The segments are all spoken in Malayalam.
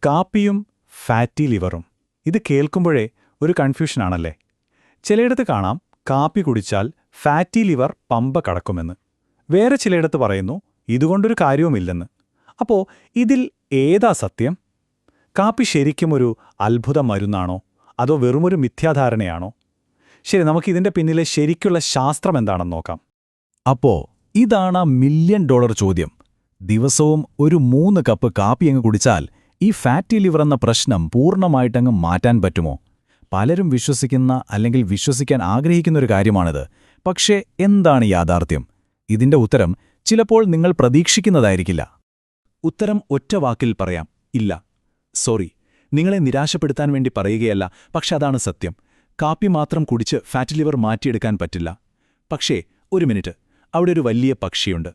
കാപ്പിയും ഫാറ്റി ലിവറും ഇത് കേൾക്കുമ്പോഴേ ഒരു കൺഫ്യൂഷനാണല്ലേ. ചിലയിടത്ത് കാണാം കാപ്പി കുടിച്ചാൽ ഫാറ്റി ലിവർ പമ്പ കടക്കുമെന്ന്. വേറെ ചിലയിടത്ത് പറയുന്നു ഇതുകൊണ്ടൊരു കാര്യവുമില്ലെന്ന്. അപ്പോൾ ഇതിൽ ഏതാ സത്യം? കാപ്പി ശരിക്കും ഒരു അത്ഭുത മരുന്നാണോ അതോ വെറുമൊരു മിഥ്യാധാരണയാണോ? ശരി, നമുക്കിതിൻ്റെ പിന്നിലെ ശരിക്കുള്ള ശാസ്ത്രം എന്താണെന്ന് നോക്കാം. അപ്പോ ഇതാണ് $1 മില്യൺ ചോദ്യം. ദിവസവും ഒരു 3 കപ്പ് കാപ്പി അങ്ങ് കുടിച്ചാൽ ഈ ഫാറ്റി ലിവർ എന്ന പ്രശ്നം പൂർണ്ണമായിട്ടങ്ങ് മാറ്റാൻ പറ്റുമോ? പലരും വിശ്വസിക്കുന്ന അല്ലെങ്കിൽ വിശ്വസിക്കാൻ ആഗ്രഹിക്കുന്ന ഒരു കാര്യമാണിത്. പക്ഷേ എന്താണ് യാഥാർത്ഥ്യം? ഇതിന്റെ ഉത്തരം ചിലപ്പോൾ നിങ്ങൾ പ്രതീക്ഷിക്കുന്നതായിരിക്കില്ല. ഉത്തരം ഒറ്റ വാക്കിൽ പറയാം: ഇല്ല. സോറി, നിങ്ങളെ നിരാശപ്പെടുത്താൻ വേണ്ടി പറയുകയല്ല, പക്ഷെ അതാണ് സത്യം. കാപ്പി മാത്രം കുടിച്ച് ഫാറ്റി ലിവർ മാറ്റിയെടുക്കാൻ പറ്റില്ല. പക്ഷേ ഒരു മിനിറ്റ്, അവിടെ ഒരു വലിയ പക്ഷിയുണ്ട്.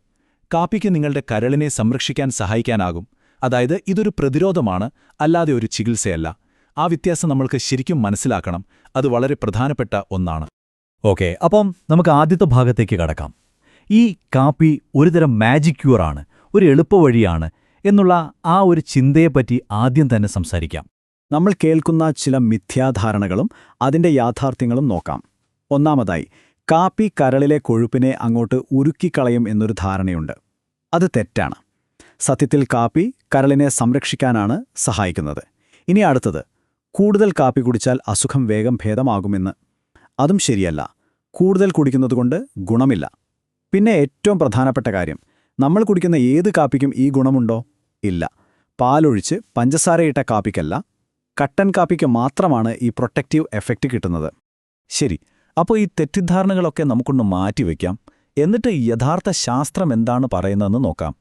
കാപ്പിക്ക് നിങ്ങളുടെ കരളിനെ സംരക്ഷിക്കാൻ സഹായിക്കാനാകും. അതായത് ഇതൊരു പ്രതിരോധമാണ്, അല്ലാതെ ഒരു ചികിത്സയല്ല. ആ വ്യത്യാസം നമ്മൾക്ക് ശരിക്കും മനസ്സിലാക്കണം. അത് വളരെ പ്രധാനപ്പെട്ട ഒന്നാണ്. ഓക്കെ, അപ്പം നമുക്ക് ആദ്യത്തെ ഭാഗത്തേക്ക് കടക്കാം. ഈ കാപ്പി ഒരുതരം മാജിക് ക്യൂറാണ്, ഒരു എളുപ്പവഴിയാണ് എന്നുള്ള ആ ഒരു ചിന്തയെപ്പറ്റി ആദ്യം തന്നെ സംസാരിക്കാം. നമ്മൾ കേൾക്കുന്ന ചില മിഥ്യാധാരണകളും അതിൻ്റെ യാഥാർത്ഥ്യങ്ങളും നോക്കാം. ഒന്നാമതായി, കാപ്പി കരളിലെ കൊഴുപ്പിനെ അങ്ങോട്ട് ഉരുക്കിക്കളയും എന്നൊരു ധാരണയുണ്ട്. അത് തെറ്റാണ്. സത്യത്തിൽ കാപ്പി കരളിനെ സംരക്ഷിക്കാനാണ് സഹായിക്കുന്നത്. ഇനി അടുത്തത്, കൂടുതൽ കാപ്പി കുടിച്ചാൽ അസുഖം വേഗം ഭേദമാകുമെന്ന്. അതും ശരിയല്ല. കൂടുതൽ കുടിക്കുന്നതുകൊണ്ട് ഗുണമില്ല. പിന്നെ ഏറ്റവും പ്രധാനപ്പെട്ട കാര്യം, നമ്മൾ കുടിക്കുന്ന ഏത് കാപ്പിക്കും ഈ ഗുണമുണ്ടോ? ഇല്ല. പാലൊഴിച്ച് പഞ്ചസാരയിട്ട കാപ്പിക്കല്ല, കട്ടൻ കാപ്പിക്ക് മാത്രമാണ് ഈ പ്രൊട്ടക്റ്റീവ് എഫക്റ്റ് കിട്ടുന്നത്. ശരി, അപ്പോൾ ഈ തെറ്റിദ്ധാരണകളൊക്കെ നമുക്കൊന്ന് മാറ്റിവെക്കാം. എന്നിട്ട് യഥാർത്ഥ ശാസ്ത്രം എന്താണ് പറയുന്നതെന്ന് നോക്കാം.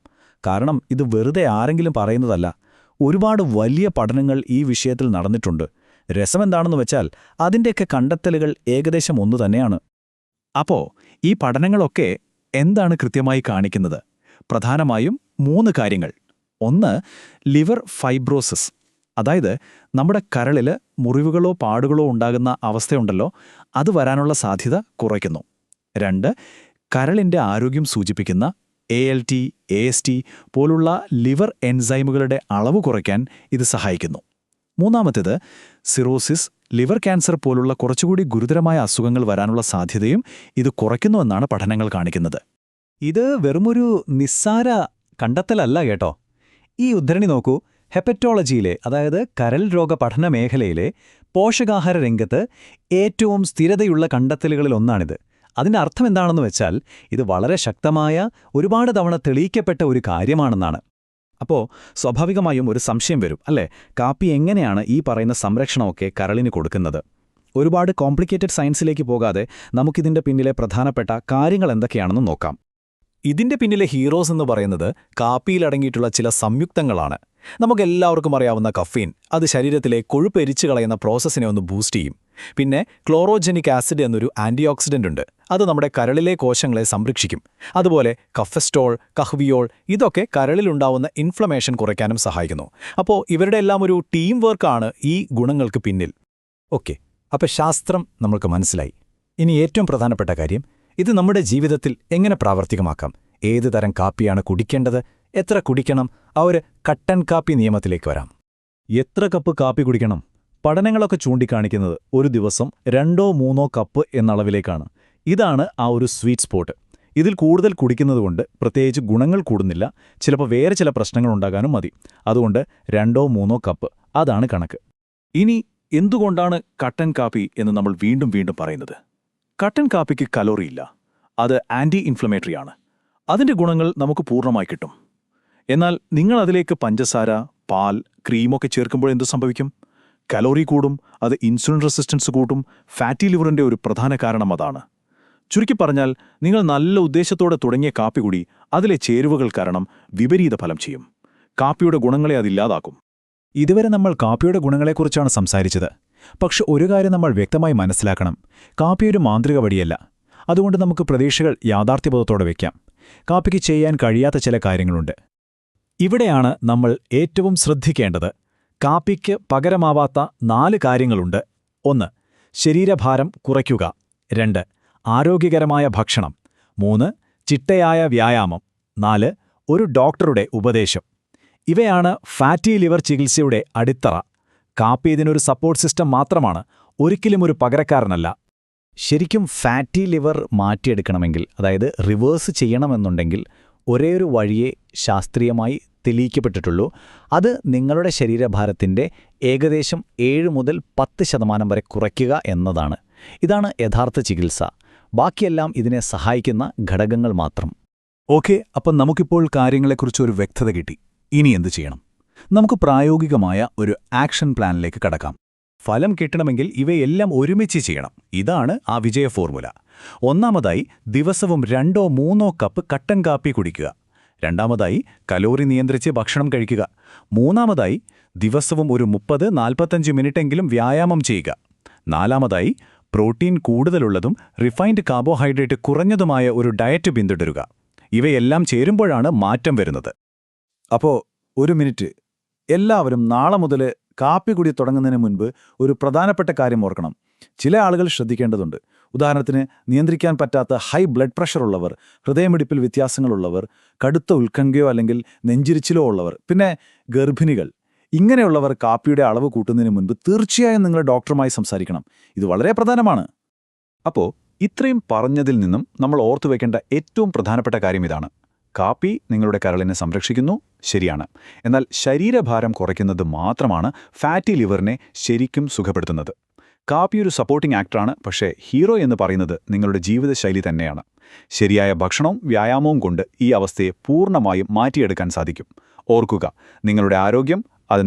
കാരണം ഇത് വെറുതെ ആരെങ്കിലും പറയുന്നതല്ല. ഒരുപാട് വലിയ പഠനങ്ങൾ ഈ വിഷയത്തിൽ നടന്നിട്ടുണ്ട്. രസമെന്താണെന്ന് വെച്ചാൽ അതിൻ്റെയൊക്കെ കണ്ടെത്തലുകൾ ഏകദേശം ഒന്നു തന്നെയാണ്. അപ്പോൾ ഈ പഠനങ്ങളൊക്കെ എന്താണ് കൃത്യമായി കാണിക്കുന്നത്? പ്രധാനമായും 3 കാര്യങ്ങൾ. ഒന്ന്, ലിവർ ഫൈബ്രോസിസ്, അതായത് നമ്മുടെ കരളിൽ മുറിവുകളോ പാടുകളോ ഉണ്ടാകുന്ന അവസ്ഥയുണ്ടല്ലോ, അത് വരാനുള്ള സാധ്യത കുറയ്ക്കുന്നു. 2, കരളിൻ്റെ ആരോഗ്യം സൂചിപ്പിക്കുന്ന ALT, AST പോലുള്ള ലിവർ എൻസൈമുകളുടെ അളവ് കുറയ്ക്കാൻ ഇത് സഹായിക്കുന്നു. 3, സിറോസിസ്, ലിവർ ക്യാൻസർ പോലുള്ള കുറച്ചുകൂടി ഗുരുതരമായ അസുഖങ്ങൾ വരാനുള്ള സാധ്യതയും ഇത് കുറയ്ക്കുന്നുവെന്നാണ് പഠനങ്ങൾ കാണിക്കുന്നത്. ഇത് വെറുമൊരു നിസ്സാര കണ്ടെത്തലല്ല കേട്ടോ. ഈ ഉദ്ധരണി നോക്കൂ. ഹെപ്പറ്റോളജിയിലെ, അതായത് കരൾ രോഗ പഠന മേഖലയിലെ പോഷകാഹാര രംഗത്ത് ഏറ്റവും സ്ഥിരതയുള്ള കണ്ടെത്തലുകളിലൊന്നാണിത്. അതിൻ്റെ അർത്ഥം എന്താണെന്ന് വെച്ചാൽ ഇത് വളരെ ശക്തമായ, ഒരുപാട് തവണ തെളിയിക്കപ്പെട്ട ഒരു കാര്യമാണെന്നാണ്. അപ്പോൾ സ്വാഭാവികമായും ഒരു സംശയം വരും, അല്ലേ? കാപ്പി എങ്ങനെയാണ് ഈ പറയുന്ന സംരക്ഷണമൊക്കെ കരളിന് കൊടുക്കുന്നത്? ഒരുപാട് കോംപ്ലിക്കേറ്റഡ് സയൻസിലേക്ക് പോകാതെ നമുക്കിതിൻ്റെ പിന്നിലെ പ്രധാനപ്പെട്ട കാര്യങ്ങൾ എന്തൊക്കെയാണെന്ന് നോക്കാം. ഇതിൻ്റെ പിന്നിലെ ഹീറോസ് എന്ന് പറയുന്നത് കാപ്പിയിലടങ്ങിയിട്ടുള്ള ചില സംയുക്തങ്ങളാണ്. നമുക്കെല്ലാവർക്കും അറിയാവുന്ന കഫീൻ, അത് ശരീരത്തിലെ കൊഴുപ്പ് എരിച്ചു കളയുന്ന പ്രോസസ്സിനെ ഒന്ന് ബൂസ്റ്റ് ചെയ്യും. പിന്നെ ക്ലോറോജനിക് ആസിഡ് എന്നൊരു ആൻറ്റിഓക്സിഡൻ്റ് ഉണ്ട്. അത് നമ്മുടെ കരളിലെ കോശങ്ങളെ സംരക്ഷിക്കും. അതുപോലെ കഫെസ്റ്റോൾ, കഹ്വിയോൾ, ഇതൊക്കെ കരളിലുണ്ടാവുന്ന ഇൻഫ്ലമേഷൻ കുറയ്ക്കാനും സഹായിക്കുന്നു. അപ്പോൾ ഇവരുടെ എല്ലാം ഒരു ടീം വർക്കാണ് ഈ ഗുണങ്ങൾക്ക് പിന്നിൽ. ഓക്കെ, അപ്പോൾ ശാസ്ത്രം നമ്മൾക്ക് മനസ്സിലായി. ഇനി ഏറ്റവും പ്രധാനപ്പെട്ട കാര്യം, ഇത് നമ്മുടെ ജീവിതത്തിൽ എങ്ങനെ പ്രാവർത്തികമാക്കാം? ഏത് തരം കാപ്പിയാണ് കുടിക്കേണ്ടത്? എത്ര കുടിക്കണം? ആ ഒരു കട്ടൻ കാപ്പി നിയമത്തിലേക്ക് വരാം. എത്ര കപ്പ് കാപ്പി കുടിക്കണം? പഠനങ്ങളൊക്കെ ചൂണ്ടിക്കാണിക്കുന്നത് ഒരു ദിവസം 2-3 കപ്പ് എന്നളവിലേക്കാണ്. ഇതാണ് ആ ഒരു സ്വീറ്റ് സ്പോട്ട്. ഇതിൽ കൂടുതൽ കുടിക്കുന്നതുകൊണ്ട് പ്രത്യേകിച്ച് ഗുണങ്ങൾ കൂടുന്നില്ല, ചിലപ്പോൾ വേറെ ചില പ്രശ്നങ്ങളുണ്ടാകാനും മതി. അതുകൊണ്ട് 2-3 കപ്പ്, അതാണ് കണക്ക്. ഇനി എന്തുകൊണ്ടാണ് കട്ടൻ കാപ്പി എന്ന് നമ്മൾ വീണ്ടും വീണ്ടും പറയുന്നത്? കട്ടൻ കാപ്പിക്ക് കലോറിയില്ല. അത് ആൻറ്റി ഇൻഫ്ലമേറ്ററിയാണ്. അതിൻ്റെ ഗുണങ്ങൾ നമുക്ക് പൂർണ്ണമായി കിട്ടും. എന്നാൽ നിങ്ങൾ അതിലേക്ക് പഞ്ചസാര, പാൽ, ക്രീമൊക്കെ ചേർക്കുമ്പോൾ എന്തു സംഭവിക്കും? കലോറി കൂടും. അത് ഇൻസുലിൻ റെസിസ്റ്റൻസ് കൂട്ടും. ഫാറ്റി ലിവറിൻ്റെ ഒരു പ്രധാന കാരണം അതാണ്. ചുരുക്കി പറഞ്ഞാൽ, നിങ്ങൾ നല്ല ഉദ്ദേശത്തോടെ തുടങ്ങിയ കാപ്പി കൂടി അതിലെ ചേരുവകൾ കാരണം വിപരീത ഫലം ചെയ്യും. കാപ്പിയുടെ ഗുണങ്ങളെ അതില്ലാതാക്കും. ഇതുവരെ നമ്മൾ കാപ്പിയുടെ ഗുണങ്ങളെക്കുറിച്ചാണ് സംസാരിച്ചത്. പക്ഷെ ഒരു കാര്യം നമ്മൾ വ്യക്തമായി മനസ്സിലാക്കണം. കാപ്പിയൊരു മാന്ത്രിക വടിയല്ല. അതുകൊണ്ട് നമുക്ക് പ്രതീക്ഷകൾ യാഥാർത്ഥ്യബോധത്തോടെ വയ്ക്കാം. കാപ്പിക്ക് ചെയ്യാൻ കഴിയാത്ത ചില കാര്യങ്ങളുണ്ട്. ഇവിടെയാണ് നമ്മൾ ഏറ്റവും ശ്രദ്ധിക്കേണ്ടത്. കാപ്പിക്ക് പകരമാവാത്ത 4 കാര്യങ്ങളുണ്ട്. 1. ശരീരഭാരം കുറയ്ക്കുക. 2. ആരോഗ്യകരമായ ഭക്ഷണം. 3. ചിട്ടയായ വ്യായാമം. 4. ഒരു ഡോക്ടറുടെ ഉപദേശം. ഇവയാണ് ഫാറ്റി ലിവർ ചികിത്സയുടെ അടിത്തറ. കാപ്പി ഇതിനൊരു സപ്പോർട്ട് സിസ്റ്റം മാത്രമാണ്, ഒരിക്കലും ഒരു പകരക്കാരനല്ല. ശരിക്കും ഫാറ്റി ലിവർ മാറ്റിയെടുക്കണമെങ്കിൽ, അതായത് റിവേഴ്സ് ചെയ്യണമെന്നുണ്ടെങ്കിൽ, ഒരേയൊരു വഴിയേ ശാസ്ത്രീയമായി തെളിയിക്കപ്പെട്ടിട്ടുള്ളൂ. അത് നിങ്ങളുടെ ശരീരഭാരത്തിൻ്റെ ഏകദേശം 7 മുതൽ 10% വരെ കുറയ്ക്കുക എന്നതാണ്. ഇതാണ് യഥാർത്ഥ ചികിത്സ. ബാക്കിയെല്ലാം ഇതിനെ സഹായിക്കുന്ന ഘടകങ്ങൾ മാത്രം. ഓക്കെ, അപ്പം നമുക്കിപ്പോൾ കാര്യങ്ങളെക്കുറിച്ച് ഒരു വ്യക്തത കിട്ടി. ഇനി എന്തു ചെയ്യണം? നമുക്ക് പ്രായോഗികമായ ഒരു ആക്ഷൻ പ്ലാനിലേക്ക് കടക്കാം. ഫലം കിട്ടണമെങ്കിൽ ഇവയെല്ലാം ഒരുമിച്ച് ചെയ്യണം. ഇതാണ് ആ വിജയ ഫോർമുല. ഒന്നാമതായി, ദിവസവും 2-3 കപ്പ് കട്ടൻ കാപ്പി കുടിക്കുക. രണ്ടാമതായി, കലോറി നിയന്ത്രിച്ച് ഭക്ഷണം കഴിക്കുക. മൂന്നാമതായി, ദിവസവും ഒരു 30-45 മിനിറ്റെങ്കിലും വ്യായാമം ചെയ്യുക. നാലാമതായി, പ്രോട്ടീൻ കൂടുതലുള്ളതും റിഫൈൻഡ് കാർബോഹൈഡ്രേറ്റ് കുറഞ്ഞതുമായ ഒരു ഡയറ്റ് പിന്തുടരുക. ഇവയെല്ലാം ചേരുമ്പോഴാണ് മാറ്റം വരുന്നത്. അപ്പോൾ 1 മിനിറ്റ്. എല്ലാവരും നാളെ മുതൽ കാപ്പി കുടി തുടങ്ങുന്നതിന് മുൻപ് ഒരു പ്രധാനപ്പെട്ട കാര്യം ഓർക്കണം. ചില ആളുകൾ ശ്രദ്ധിക്കേണ്ടതുണ്ട്. ഉദാഹരണത്തിന്, നിയന്ത്രിക്കാൻ പറ്റാത്ത ഹൈ ബ്ലഡ് പ്രഷർ ഉള്ളവർ, ഹൃദയമിടിപ്പിൽ വ്യത്യാസങ്ങളുള്ളവർ, കടുത്ത ഉത്കണ്ഠയോ അല്ലെങ്കിൽ നെഞ്ചിരിച്ചിലോ ഉള്ളവർ, പിന്നെ ഗർഭിണികൾ. ഇങ്ങനെയുള്ളവർ കാപ്പിയുടെ അളവ് കൂട്ടുന്നതിന് മുൻപ് തീർച്ചയായും നിങ്ങൾ ഡോക്ടറുമായി സംസാരിക്കണം. ഇത് വളരെ പ്രധാനമാണ്. അപ്പോൾ ഇത്രയും പറഞ്ഞതിൽ നിന്നും നമ്മൾ ഓർത്തുവെക്കേണ്ട ഏറ്റവും പ്രധാനപ്പെട്ട കാര്യം ഇതാണ്: കാപ്പി നിങ്ങളുടെ കരളിനെ സംരക്ഷിക്കുന്നു, ശരിയാണ്. എന്നാൽ ശരീരഭാരം കുറയ്ക്കുന്നത് മാത്രമാണ് ഫാറ്റി ലിവറിനെ ശരിക്കും സുഖപ്പെടുത്തുന്നത്. കാപ്പി ഒരു സപ്പോർട്ടിംഗ് ആക്ടറാണ്, പക്ഷേ ഹീറോ എന്ന് പറയുന്നത് നിങ്ങളുടെ ജീവിതശൈലി തന്നെയാണ്. ശരിയായ ഭക്ഷണവും വ്യായാമവും കൊണ്ട് ഈ അവസ്ഥയെ പൂർണ്ണമായും മാറ്റിയെടുക്കാൻ സാധിക്കും. ഓർക്കുക, നിങ്ങളുടെ ആരോഗ്യം അത്